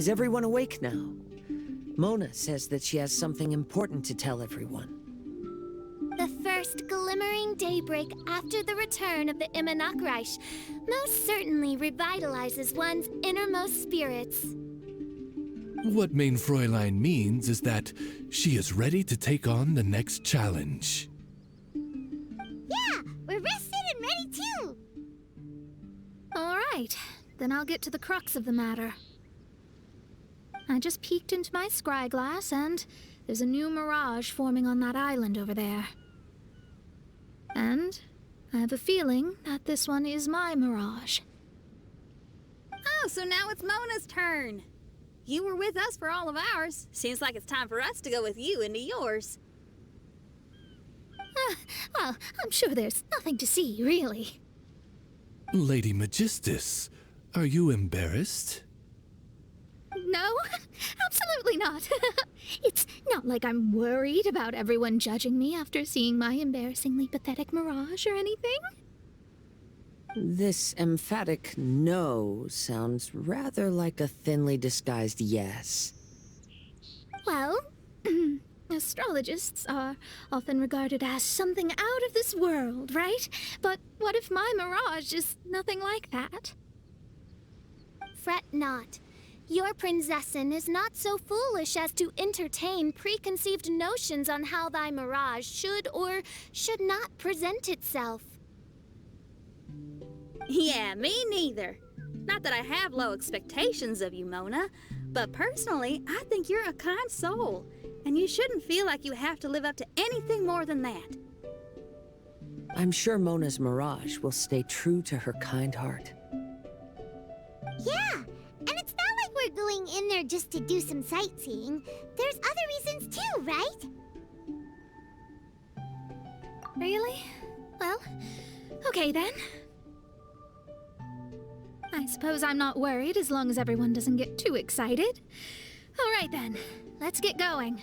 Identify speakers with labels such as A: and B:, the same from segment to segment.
A: Is everyone awake now? Mona says that she has something important to tell everyone.
B: The first glimmering daybreak after the return of the Immanakreich most certainly revitalizes one's innermost spirits.
C: What Main Fräulein means is that she is ready to take on the next challenge.
D: Yeah, we're rested and ready too!
E: All right, then I'll get to the crux of the matter. I just peeked into my scryglass and there's a new mirage forming on that island over there. And I have a feeling that this one is my mirage.
F: Oh, so now it's Mona's turn. You were with us for all of ours. Seems like it's time for us to go with you into yours.
E: Well, I'm sure there's nothing to see, really.
C: Lady Magistus, are you embarrassed?
E: No, absolutely not. It's not like I'm worried about everyone judging me after seeing my embarrassingly pathetic mirage or anything.
A: This emphatic no sounds rather like a thinly disguised yes.
E: Well, astrologists are often regarded as something out of this world, right? But what if my mirage is nothing like that?
B: Fret not. Your prinzessin is not so foolish as to entertain preconceived notions on how thy mirage should or should not present itself.
F: Yeah, me neither. Not that I have low expectations of you, Mona, but personally, I think you're a kind soul, and you shouldn't feel like you have to live up to anything more than that.
A: I'm sure Mona's mirage will stay true to her kind heart.
D: Yeah, and it's not like we're going in there just to do some sightseeing. There's other reasons too, right?
E: Really? Well, okay then. I suppose I'm not worried as long as everyone doesn't get too excited. All right then, let's get going.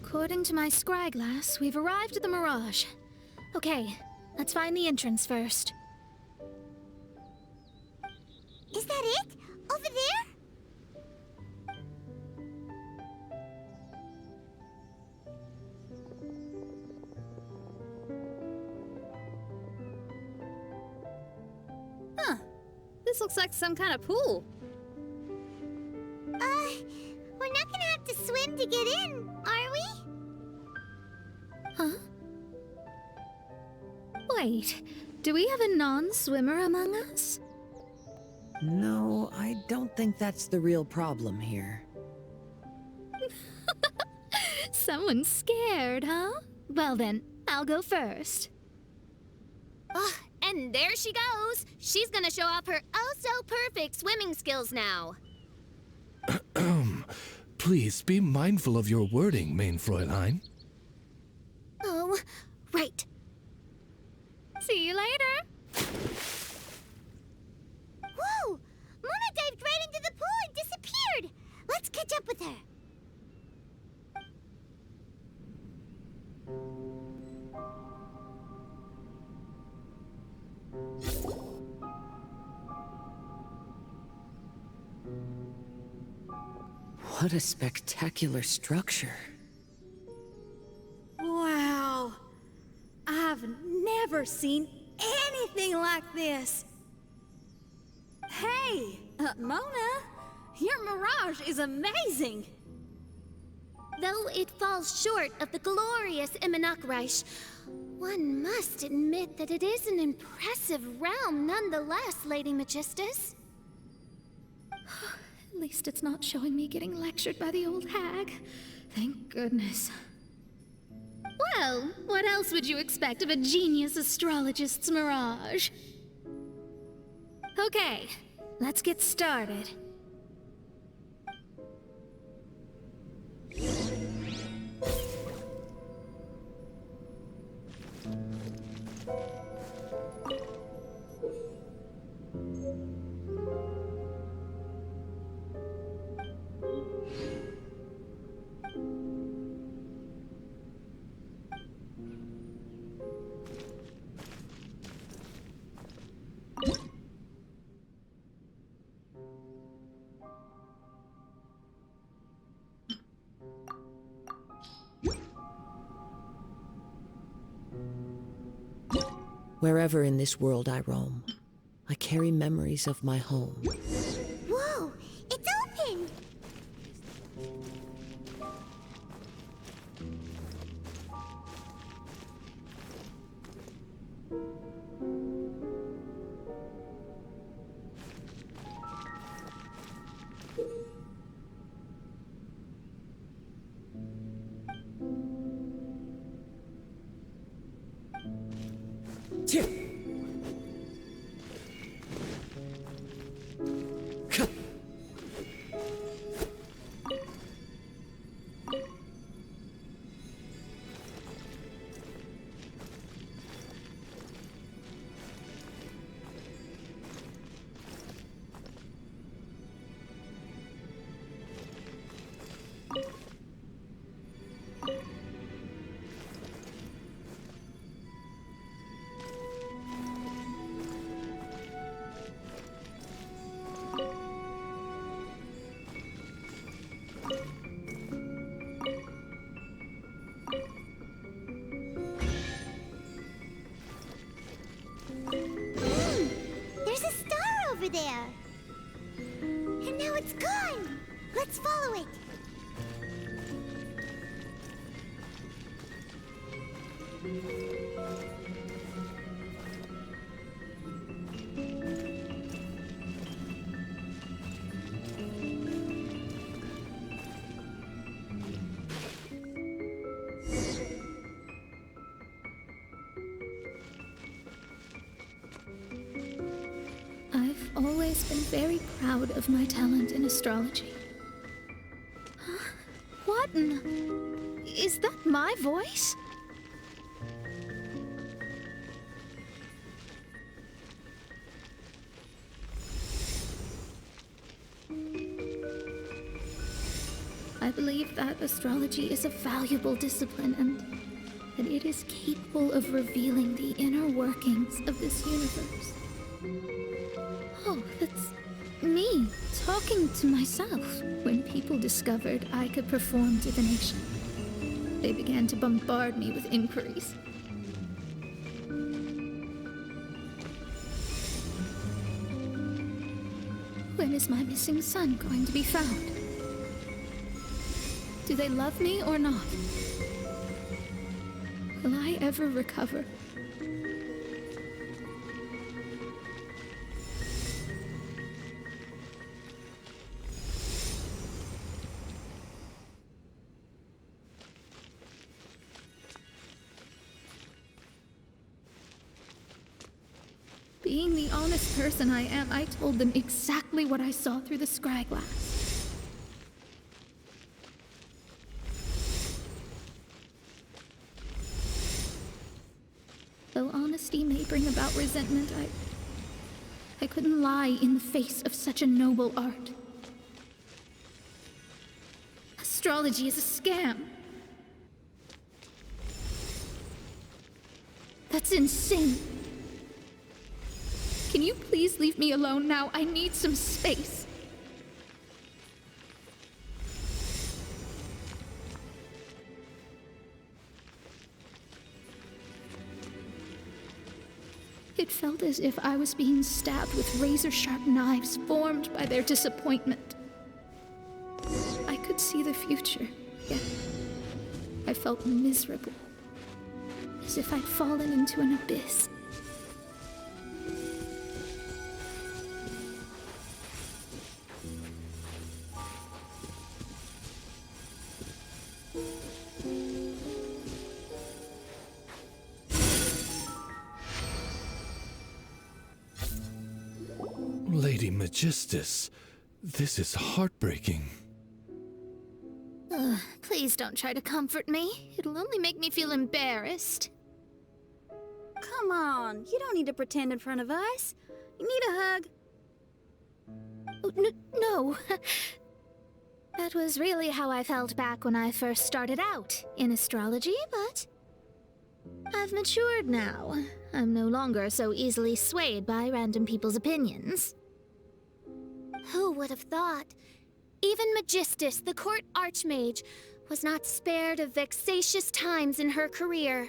E: According to my scryglass, we've arrived at the mirage. Okay, let's find the entrance first.
D: Is that it? Over there?
F: Huh. This looks like some kind of pool.
D: We're not gonna have to swim to get in, are we?
E: Huh? Wait, do we have a non-swimmer among us?
A: No, I don't think that's the real problem here.
E: Someone's scared, huh? Well then, I'll go first.
B: Ugh, and there she goes. She's gonna show off her oh-so-perfect swimming skills now.
C: Please be mindful of your wording, Main Fräulein.
B: Oh, right.
E: See you later.
D: Whoa! Mona dived right into the pool and disappeared! Let's catch up with her.
A: What a spectacular structure.
F: Wow. I've never seen anything like this. Hey, Mona, your mirage is amazing.
B: Though it falls short of the glorious Immanakreich, one must admit that it is an impressive realm nonetheless, Lady Magistus.
E: At least it's not showing me getting lectured by the old hag. Thank goodness. Well, what else would you expect of a genius astrologist's mirage? Okay, let's get started.
A: Wherever in this world I roam, I carry memories of my home.
D: Whoa! It's open! There's a star over there! And now it's gone! Let's follow it!
E: I've always been very proud of my talent in astrology. What in... Is that my voice? I believe that astrology is a valuable discipline and that it is capable of revealing the inner workings of this universe. Oh, that's me talking to myself. When people discovered I could perform divination, they began to bombard me with inquiries. When is my missing son going to be found? Do they love me or not? Will I ever recover? Being the honest person I am, I told them exactly what I saw through the scryglass. Though honesty may bring about resentment, I couldn't lie in the face of such a noble art. Astrology is a scam. That's insane. Can you please leave me alone now? I need some space. It felt as if I was being stabbed with razor-sharp knives formed by their disappointment. I could see the future, yet I felt miserable, as if I'd fallen into an abyss.
C: Lady Magistus, this is heartbreaking.
E: Ugh, please don't try to comfort me. It'll only make me feel embarrassed.
F: Come on, you don't need to pretend in front of us. You need a hug.
E: Oh, no. That was really how I felt back when I first started out in astrology, but I've matured now. I'm no longer so easily swayed by random people's opinions.
B: Who would have thought? Even Magistus, the court archmage, was not spared of vexatious times in her career.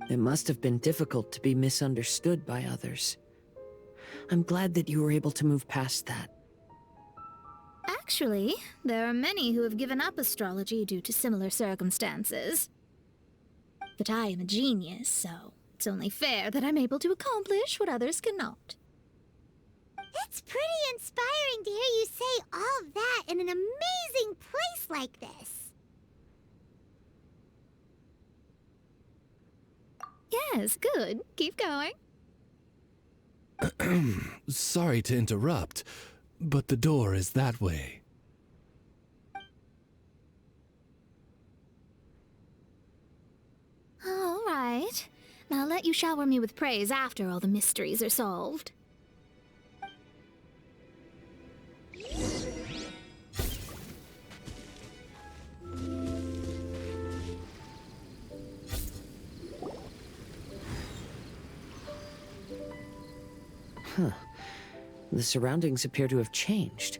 A: It must have been difficult to be misunderstood by others. I'm glad that you were able to move past that.
E: Actually, there are many who have given up astrology due to similar circumstances. But I am a genius, so it's only fair that I'm able to accomplish what others cannot.
D: It's pretty inspiring to hear you say all that in an amazing place like this.
E: Yes, good. Keep going.
C: Sorry to interrupt, but the door is that way.
E: All right. I'll let you shower me with praise after all the mysteries are solved.
A: Huh. The surroundings appear to have changed.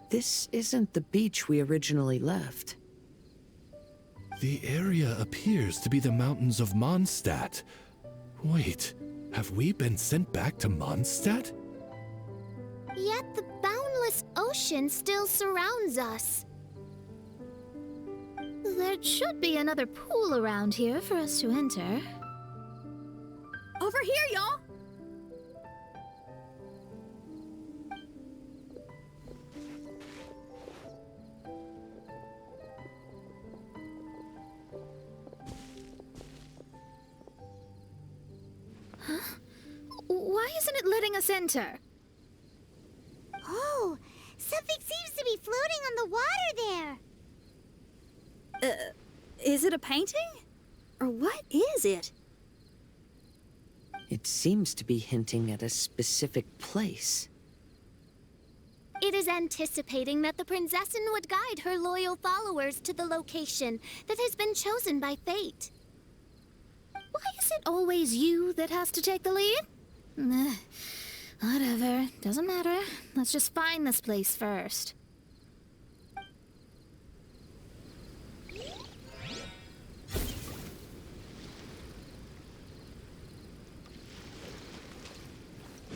A: This isn't the beach we originally left.
C: The area appears to be the mountains of Mondstadt. Wait, have we been sent back to Mondstadt?
B: Yet the boundless ocean still surrounds us.
E: There should be another pool around here for us to enter.
F: Over here, y'all!
E: Why isn't it letting us enter?
D: Oh, something seems to be floating on the water there.
F: Is it a painting? Or what is it?
A: It seems to be hinting at a specific place.
B: It is anticipating that the Princessin would guide her loyal followers to the location that has been chosen by fate.
E: Why is it always you that has to take the lead? Whatever, doesn't matter. Let's just find this place first.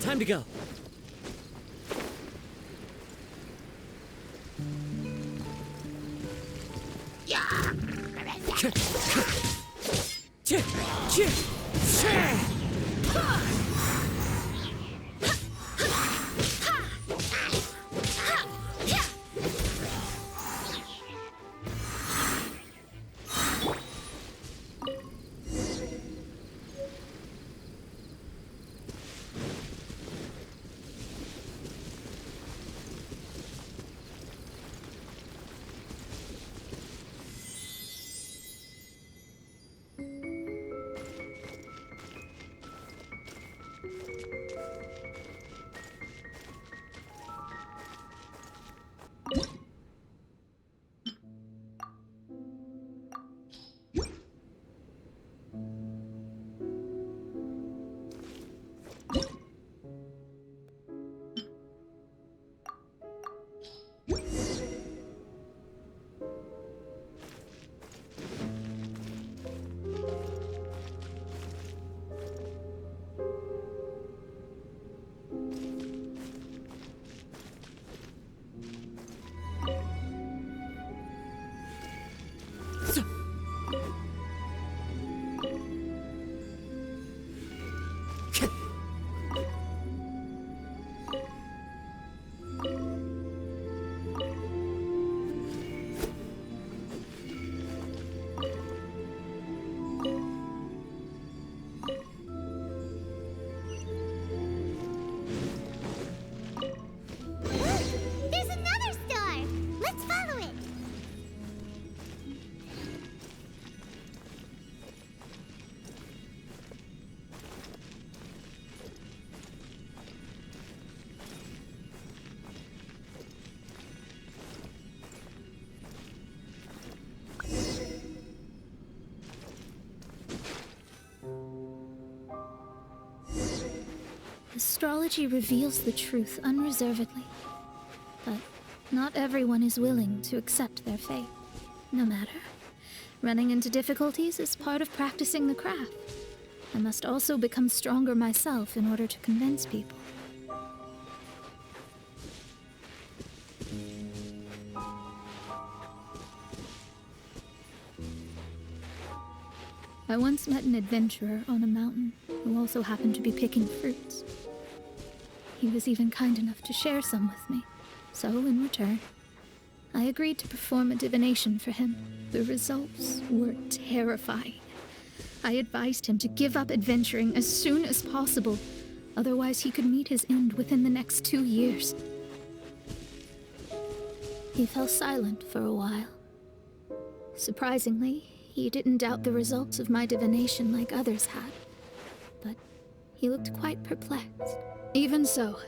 G: Time to go.
E: Astrology reveals the truth unreservedly, but not everyone is willing to accept their fate. No matter. Running into difficulties is part of practicing the craft. I must also become stronger myself in order to convince people. I once met an adventurer on a mountain who also happened to be picking fruits. He was even kind enough to share some with me, so in return, I agreed to perform a divination for him. The results were terrifying. I advised him to give up adventuring as soon as possible, otherwise he could meet his end within the next 2 years. He fell silent for a while. Surprisingly, he didn't doubt the results of my divination like others had, but he looked quite perplexed. Even so,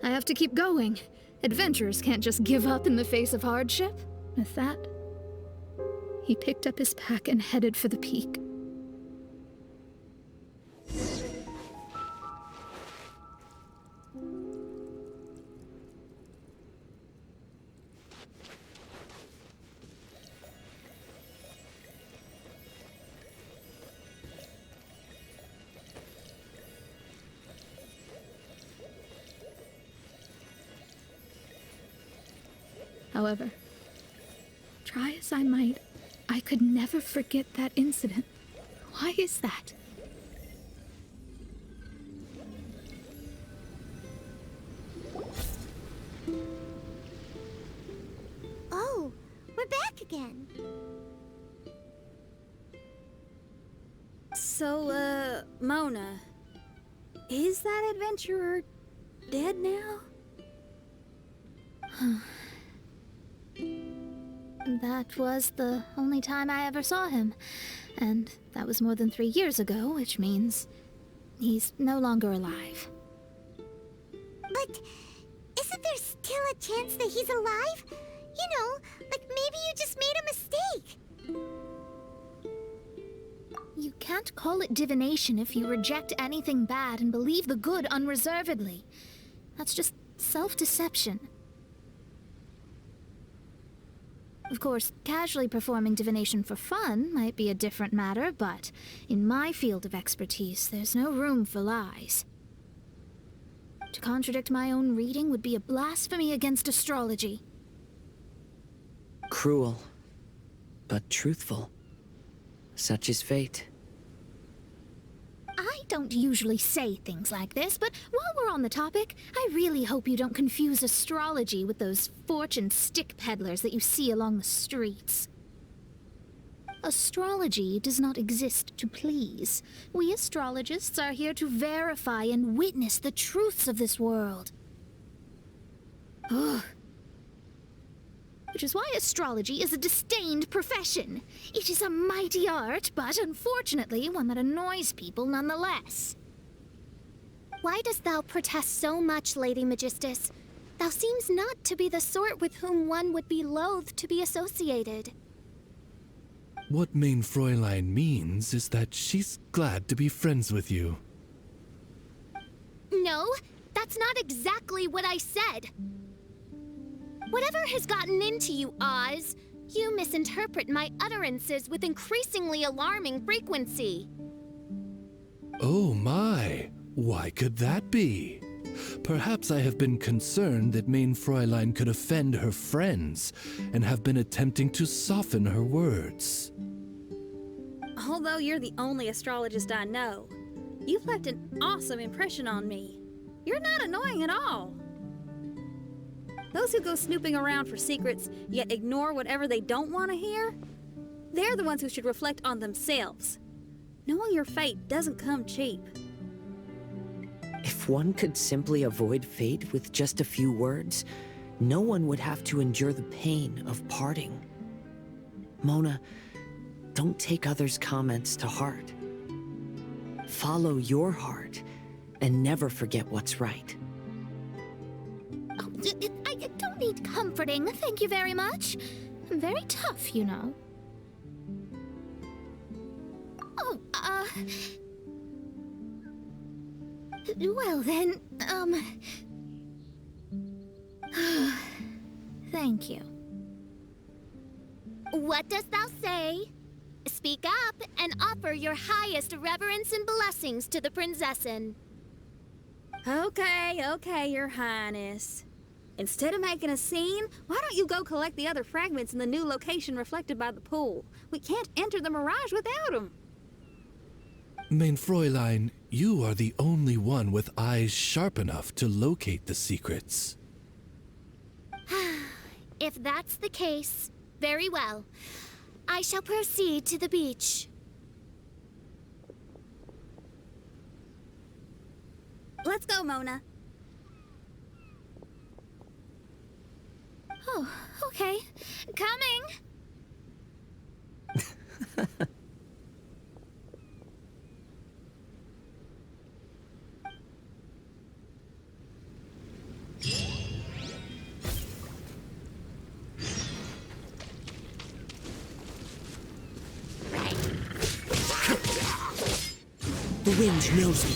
E: I have to keep going. Adventurers can't just give up in the face of hardship. With that, he picked up his pack and headed for the peak. However, try as I might, I could never forget that incident. Why is that?
D: Oh, we're back again.
F: So, Mona, is that adventurer dead now?
E: That was the only time I ever saw him, and that was more than 3 years ago, which means he's no longer alive.
D: But isn't there still a chance that he's alive? You know, like maybe you just made a mistake.
E: You can't call it divination if you reject anything bad and believe the good unreservedly. That's just self-deception. Of course, casually performing divination for fun might be a different matter, but in my field of expertise, there's no room for lies. To contradict my own reading would be a blasphemy against astrology.
A: Cruel, but truthful. Such is fate.
E: I don't usually say things like this, but while we're on the topic, I really hope you don't confuse astrology with those fortune stick peddlers that you see along the streets. Astrology does not exist to please. We astrologists are here to verify and witness the truths of this world. Ugh. Which is why astrology is a disdained profession. It is a mighty art, but unfortunately one that annoys people nonetheless.
B: Why dost thou protest so much, Lady Magistus? Thou seems not to be the sort with whom one would be loath to be associated.
C: What Main Fräulein means is that she's glad to be friends with you.
B: No, that's not exactly what I said. Whatever has gotten into you, Oz, you misinterpret my utterances with increasingly alarming frequency.
C: Oh my, why could that be? Perhaps I have been concerned that Main Fräulein could offend her friends and have been attempting to soften her words.
F: Although you're the only astrologist I know, you've left an awesome impression on me. You're not annoying at all. Those who go snooping around for secrets, yet ignore whatever they don't want to hear, they're the ones who should reflect on themselves. Knowing your fate doesn't come cheap.
A: If one could simply avoid fate with just a few words, no one would have to endure the pain of parting. Mona, don't take others' comments to heart. Follow your heart, and never forget what's right.
E: Oh, I don't need comforting, thank you very much. I'm very tough, you know. Well then, thank you.
B: What dost thou say? Speak up and offer your highest reverence and blessings to the Prinzessin.
F: Okay, Your Highness. Instead of making a scene, why don't you go collect the other fragments in the new location reflected by the pool? We can't enter the mirage without them.
C: Mein Fräulein, you are the only one with eyes sharp enough to locate the secrets.
B: If that's the case, very well. I shall proceed to the beach.
F: Let's go, Mona.
E: Oh, okay. Coming!
A: The wind knows me.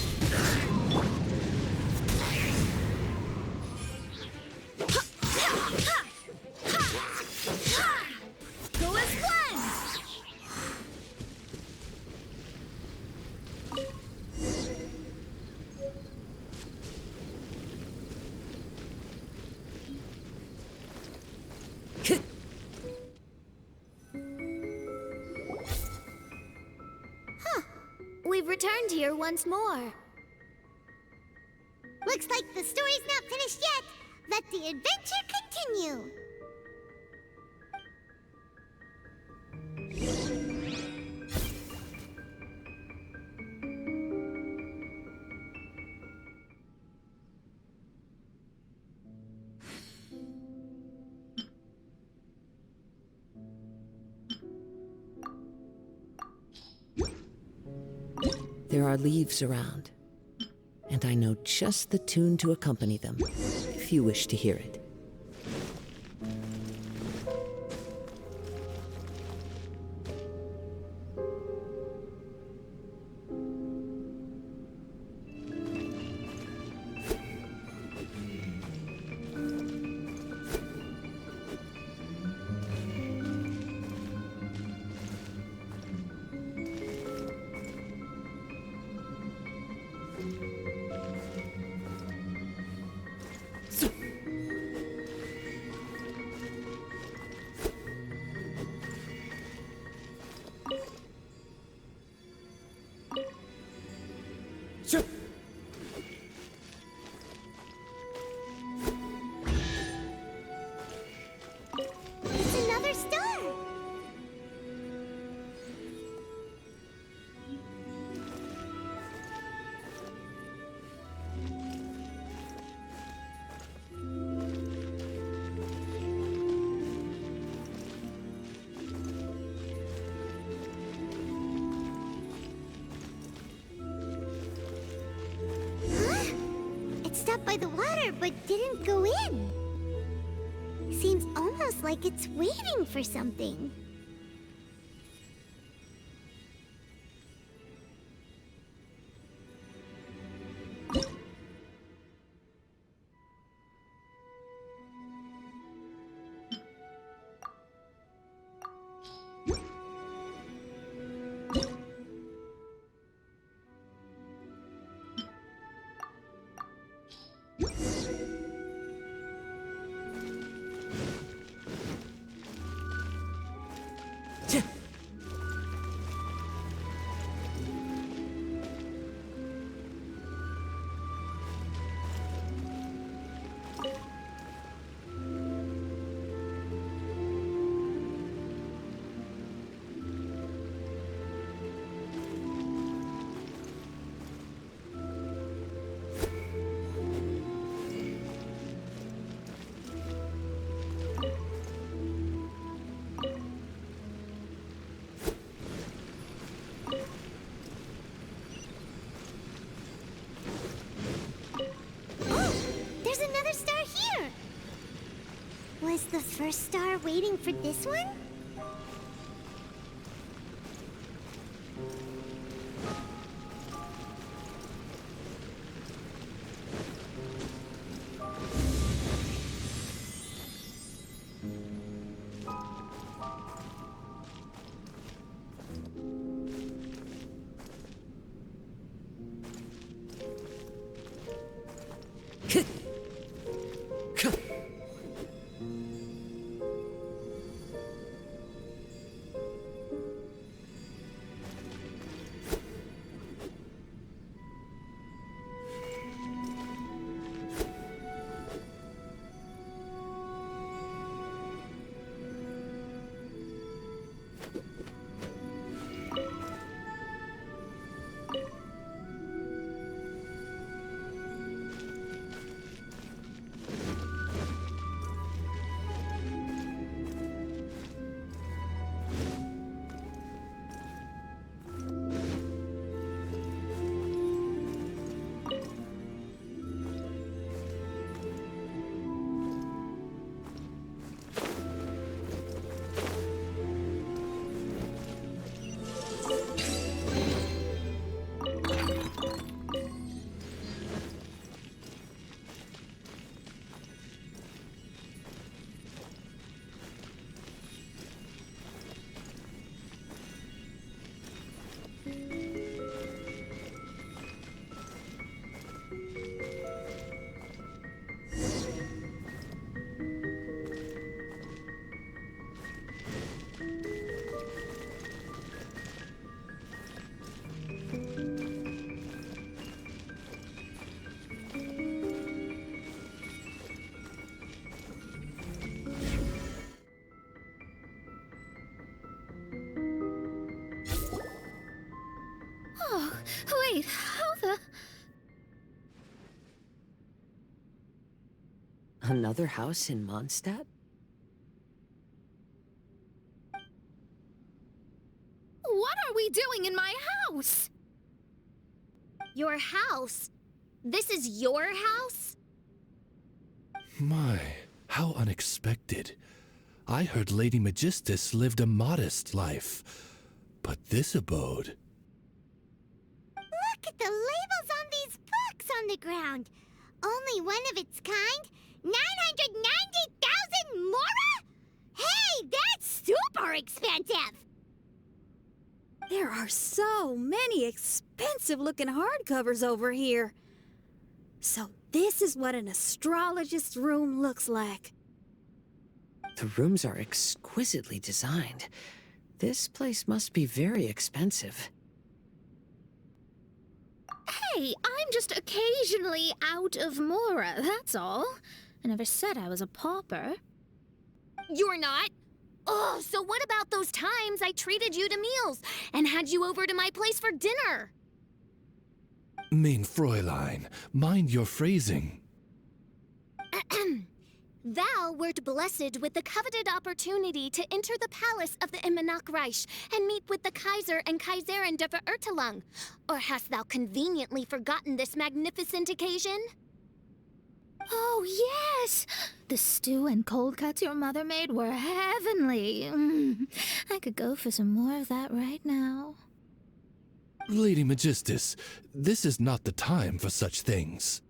F: Go as one!
B: We've returned here once more.
D: Looks like the story's not finished yet. Let the adventure continue.
A: There are leaves around, and I know just the tune to accompany them, if you wish to hear it.
D: It's another star. Huh? It stopped by the water, but didn't go in. Seems almost like it's waiting for something. Was the first star waiting for this one?
E: Oh, wait, how the...
A: Another house in Mondstadt?
E: What are we doing in my house?
B: Your house? This is your house?
C: My, how unexpected. I heard Lady Magistus lived a modest life, but this abode...
D: Look at the labels on these books on the ground. Only one of its kind? 990,000 mora? Hey, that's super expensive!
F: There are so many expensive-looking hardcovers over here. So this is what an astrologist's room looks like.
A: The rooms are exquisitely designed. This place must be very expensive.
E: Hey, I'm just occasionally out of mora, that's all. I never said I was a pauper.
B: You're not? Oh, so what about those times I treated you to meals and had you over to my place for dinner?
C: Mein Fräulein, mind your phrasing.
B: Thou wert blessed with the coveted opportunity to enter the palace of the Immanok Reich and meet with the Kaiser and Kaiserin der Verurteilung. Or hast thou conveniently forgotten this magnificent occasion?
E: Oh, yes! The stew and cold cuts your mother made were heavenly. I could go for some more of that right now.
C: Lady Magistus, this is not the time for such things.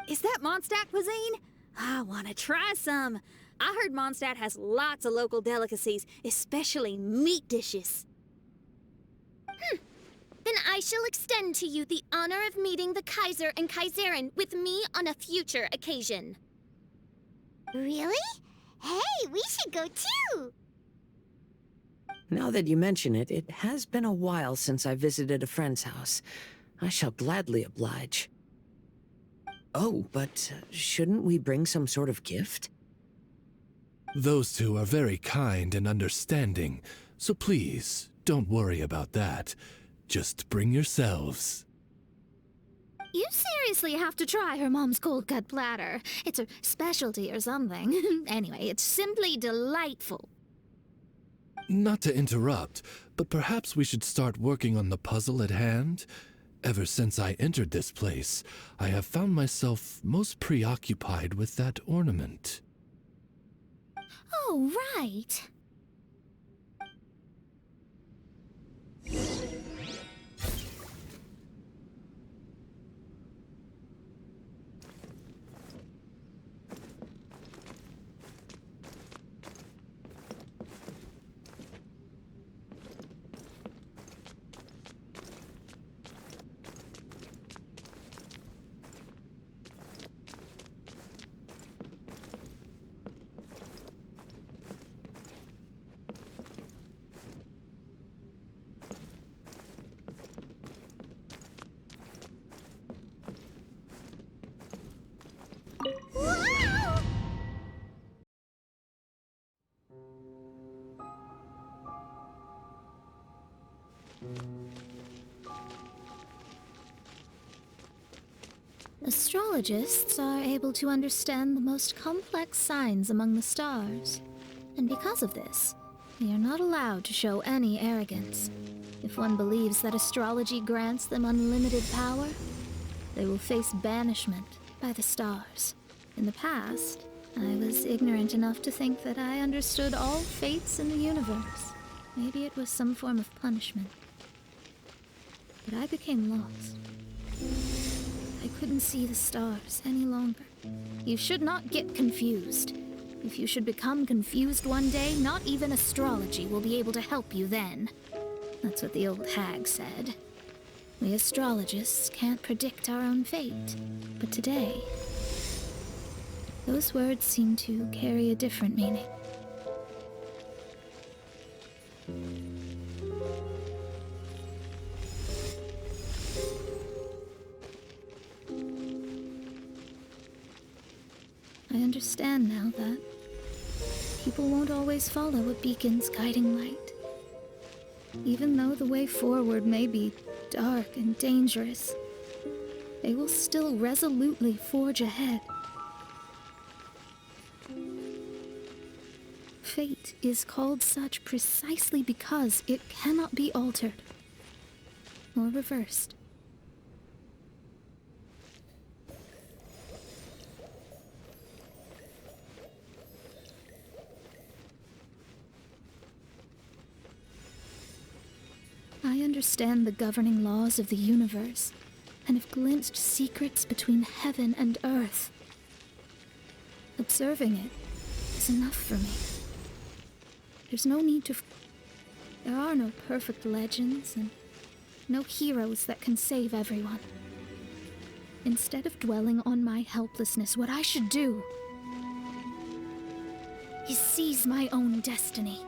F: Is that Mondstadt cuisine? I want to try some. I heard Mondstadt has lots of local delicacies, especially meat dishes.
B: Then I shall extend to you the honor of meeting the Kaiser and Kaiserin with me on a future occasion.
D: Really? Hey, we should go too!
A: Now that you mention it, it has been a while since I visited a friend's house. I shall gladly oblige. Oh, but shouldn't we bring some sort of gift?
C: Those two are very kind and understanding, so please, don't worry about that. Just bring yourselves.
E: You seriously have to try her mom's cold cut platter. It's her specialty or something. Anyway, it's simply delightful.
C: Not to interrupt, but perhaps we should start working on the puzzle at hand? Ever since I entered this place, I have found myself most preoccupied with that ornament.
E: Oh, right. Astrologists are able to understand the most complex signs among the stars. And because of this, they are not allowed to show any arrogance. If one believes that astrology grants them unlimited power, they will face banishment by the stars. In the past, I was ignorant enough to think that I understood all fates in the universe. Maybe it was some form of punishment. But I became lost. I couldn't see the stars any longer. You should not get confused. If you should become confused one day, not even astrology will be able to help you then. That's what the old hag said. We astrologists can't predict our own fate. But today, those words seem to carry a different meaning. I understand now that people won't always follow a beacon's guiding light. Even though the way forward may be dark and dangerous, they will still resolutely forge ahead. Fate is called such precisely because it cannot be altered or reversed. I understand the governing laws of the universe, and have glimpsed secrets between heaven and earth. Observing it is enough for me. There's no need to... There are no perfect legends, and no heroes that can save everyone. Instead of dwelling on my helplessness, what I should do is seize my own destiny.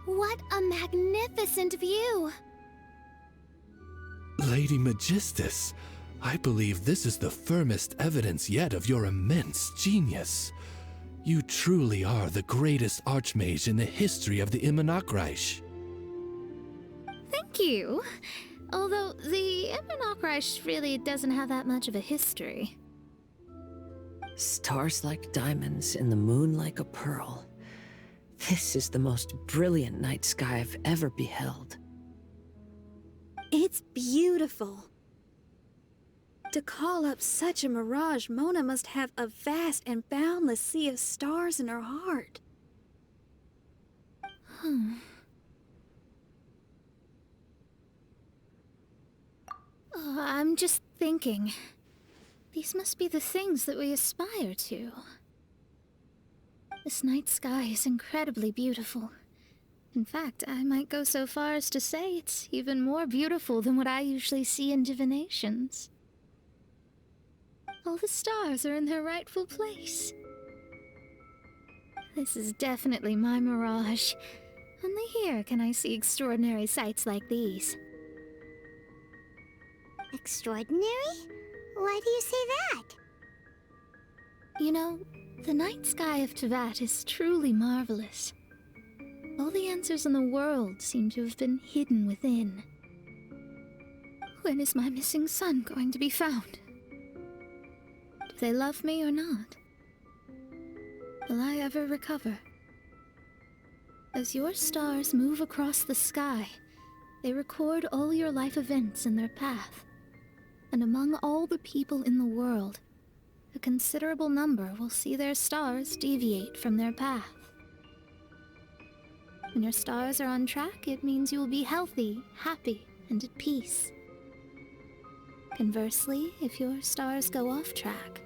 B: What a magnificent view!
C: Lady Magistus, I believe this is the firmest evidence yet of your immense genius. You truly are the greatest archmage in the history of the Immunokreich.
E: Thank you. Although the Immunokreich really doesn't have that much of a history.
A: Stars like diamonds and the moon like a pearl. This is the most brilliant night sky I've ever beheld.
F: It's beautiful. To call up such a mirage, Mona must have a vast and boundless sea of stars in her heart.
E: I'm just thinking. These must be the things that we aspire to. This night sky is incredibly beautiful. In fact, I might go so far as to say it's even more beautiful than what I usually see in divinations. All the stars are in their rightful place. This is definitely my mirage. Only here can I see extraordinary sights like these.
D: Extraordinary? Why do you say that?
E: You know, the night sky of Tevat is truly marvelous. All the answers in the world seem to have been hidden within. When is my missing son going to be found? Do they love me or not? Will I ever recover? As your stars move across the sky, they record all your life events in their path. And among all the people in the world, a considerable number will see their stars deviate from their path. When your stars are on track, it means you will be healthy, happy, and at peace. Conversely, if your stars go off track,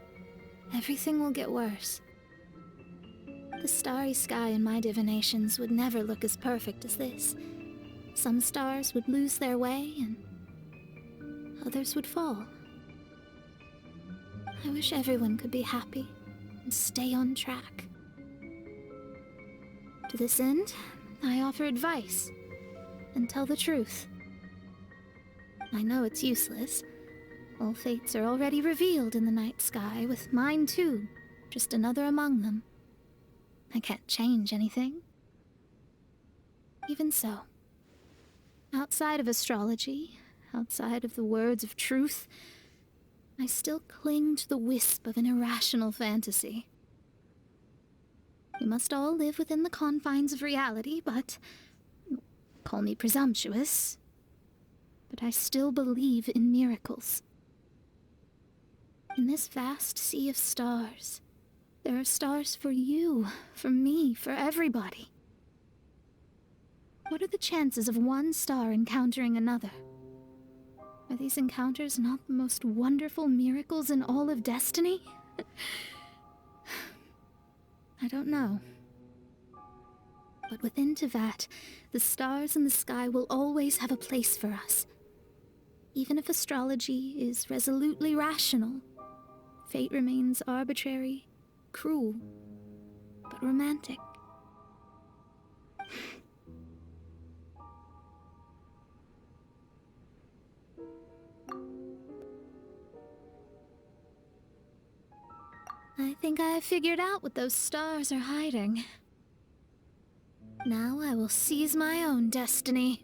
E: everything will get worse. The starry sky in my divinations would never look as perfect as this. Some stars would lose their way, and others would fall. I wish everyone could be happy and stay on track. To this end, I offer advice and tell the truth. I know it's useless. All fates are already revealed in the night sky, with mine too, just another among them. I can't change anything. Even so, outside of astrology, outside of the words of truth, I still cling to the wisp of an irrational fantasy. We must all live within the confines of reality, but call me presumptuous, but I still believe in miracles. In this vast sea of stars, there are stars for you, for me, for everybody. What are the chances of one star encountering another? Are these encounters not the most wonderful miracles in all of destiny? I don't know. But within Tevat, the stars in the sky will always have a place for us. Even if astrology is resolutely rational, fate remains arbitrary, cruel, but romantic. I think I have figured out what those stars are hiding. Now I will seize my own destiny.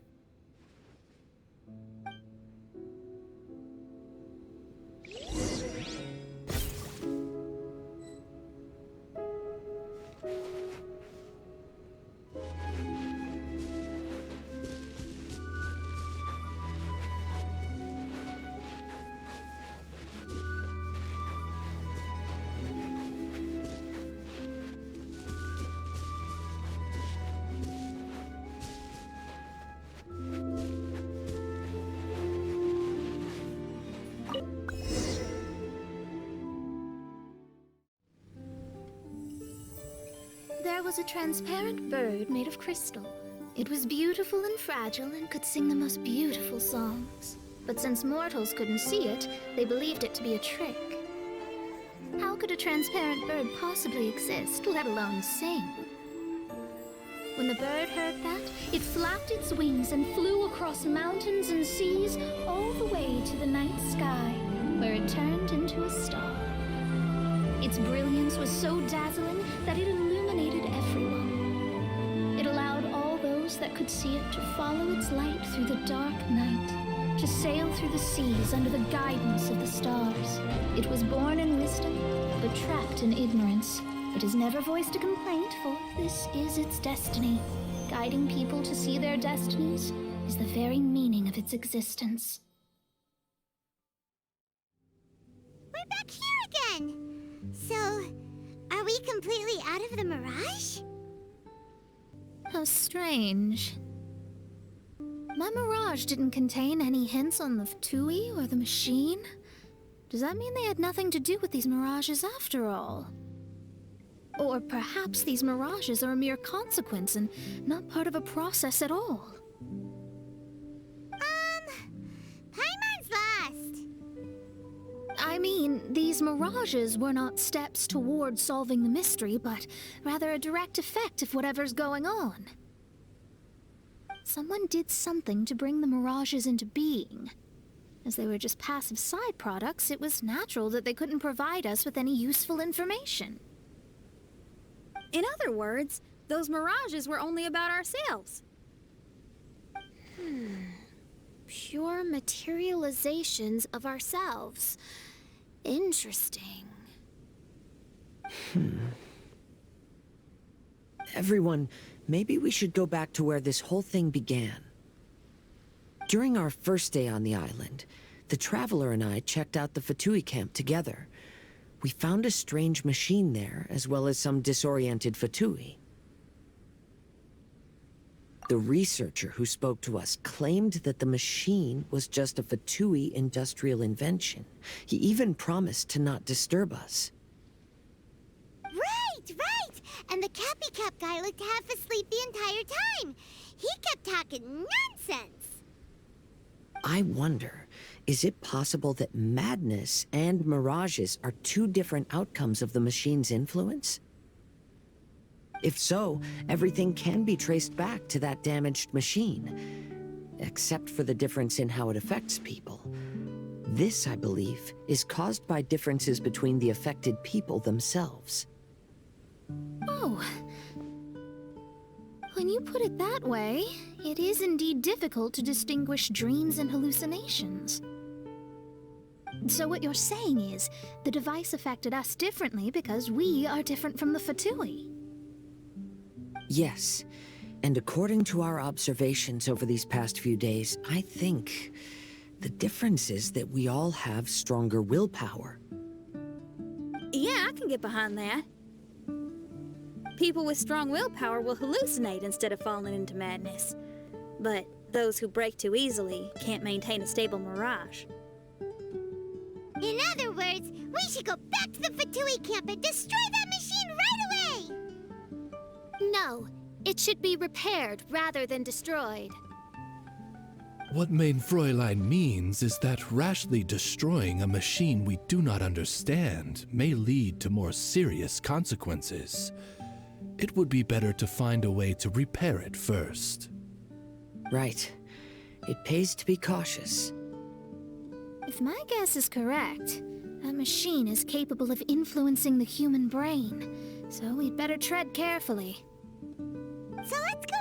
E: There was a transparent bird made of crystal. It was beautiful and fragile and could sing the most beautiful songs. But since mortals couldn't see it, they believed it to be a trick. How could a transparent bird possibly exist, let alone sing? When the bird heard that, it flapped its wings and flew across mountains and seas all the way to the night sky, where it turned into a star. Its brilliance was so dazzling that it illuminated everyone. It allowed all those that could see it to follow its light through the dark night, to sail through the seas under the guidance of the stars. It was born in wisdom, but trapped in ignorance. It has never voiced a complaint, for this is its destiny. Guiding people to see their destinies is the very meaning of its existence.
D: We're back here again! So, are we completely out of the mirage?
E: How strange. My mirage didn't contain any hints on the Fatui or the machine. Does that mean they had nothing to do with these mirages after all? Or perhaps these mirages are a mere consequence and not part of a process at all?
D: Paimon's lost!
E: I mean, these mirages were not steps toward solving the mystery, but rather a direct effect of whatever's going on. Someone did something to bring the mirages into being. As they were just passive side products, it was natural that they couldn't provide us with any useful information.
F: In other words, those mirages were only about ourselves.
B: Pure materializations of ourselves. Interesting.
A: Everyone, maybe we should go back to where this whole thing began. During our first day on the island, the Traveler and I checked out the Fatui camp together. We found a strange machine there, as well as some disoriented Fatui. The researcher who spoke to us claimed that the machine was just a Fatui industrial invention. He even promised to not disturb us.
D: Right! And the Cappy Cap guy looked half asleep the entire time. He kept talking nonsense.
A: I wonder, is it possible that madness and mirages are two different outcomes of the machine's influence? If so, everything can be traced back to that damaged machine. except for the difference in how it affects people. This, I believe, is caused by differences between the affected people themselves.
E: Oh. When you put it that way, it is indeed difficult to distinguish dreams and hallucinations. So what you're saying is, the device affected us differently because we are different from the Fatui.
A: Yes, and according to our observations over these past few days, I think the difference is that we all have stronger willpower.
F: Yeah, I can get behind that. People with strong willpower will hallucinate instead of falling into madness. But those who break too easily can't maintain a stable mirage.
D: In other words, we should go back to the Fatui camp and destroy that machine right away!
B: No, it should be repaired rather than destroyed.
C: What Main Fräulein means is that rashly destroying a machine we do not understand may lead to more serious consequences. It would be better to find a way to repair it first.
A: Right. It pays to be cautious.
E: If my guess is correct, that machine is capable of influencing the human brain, so we'd better tread carefully.
D: So let's go